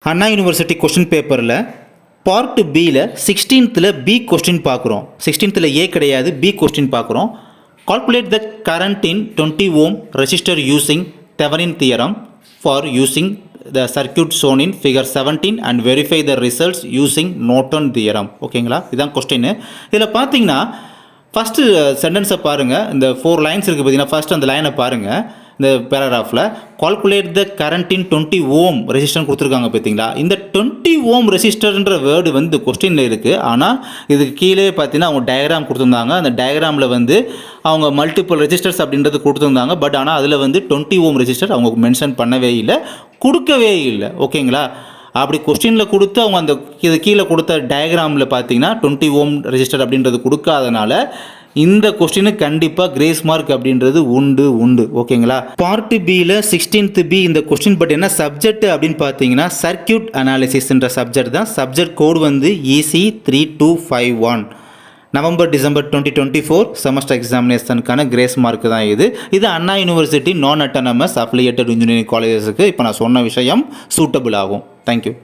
அண்ணா university question பேப்பரில் part பியில் 16th B question பார்க்குறோம். 16th ஏ கிடையாது, பி கொஸ்டின் பார்க்குறோம். Calculate the current in 20 ohm resistor using Thevenin theorem for using the circuit shown in figure 17 and verify the results using Norton theorem. ஓகேங்களா, இதுதான் question. இதில் பார்த்தீங்கன்னா first சென்டென்ஸை பாருங்கள். இந்த 4 லைன்ஸ் இருக்குது பார்த்தீங்கன்னா, ஃபஸ்ட் அந்த லைனை பாருங்கள். இந்த பேராகிராஃபில் calculate the current in 20 ohm resistor கொடுத்துருக்காங்க பார்த்தீங்களா. இந்த 20 ohm ரெசிஸ்டர்ன்ற வேர்டு வந்து கொஸ்டினில் இருக்குது. ஆனால் இதுக்கு கீழே பார்த்தீங்கன்னா அவங்க டயக்ராம் கொடுத்துருந்தாங்க. அந்த டயக்ராமில் வந்து அவங்க மல்டிபிள் ரெசிஸ்டர்ஸ் அப்படின்றது கொடுத்துருந்தாங்க. பட் ஆனால் அதில் வந்து 20 ohm ரெசிஸ்டர் அவங்க மென்ஷன் பண்ணவே இல்லை, கொடுக்கவே இல்லை. ஓகேங்களா, அப்படி கொஸ்டினில் கொடுத்து அவங்க அந்த இது கீழே கொடுத்த டயக்ராமில் பார்த்தீங்கன்னா 20 ohm ரெசிஸ்டர் அப்படின்றது கொடுக்காதனால இந்த கொஸ்டினுக்கு கண்டிப்பாக கிரேஸ் மார்க் அப்படின்றது உண்டு. ஓகேங்களா, பார்ட் பியில் 16th பி இந்த கொஸ்டின். பட் என்ன சப்ஜெக்ட் அப்படின்னு பார்த்தீங்கன்னா சர்க்யூட் அனாலிசிஸ்ன்ற சப்ஜெக்ட் தான். சப்ஜெக்ட் கோடு வந்து EC 3251. நவம்பர் டிசம்பர் 2024 செமஸ்டர் எக்ஸாமினேஷனுக்கான கிரேஸ் மார்க் தான் இது. இது அண்ணா யூனிவர்சிட்டி நான் அட்டானமஸ் அஃபிலியேட்டட் இன்ஜினியரிங் காலேஜஸுக்கு இப்போ நான் சொன்ன விஷயம் சூட்டபிள் ஆகும். தேங்க்யூ.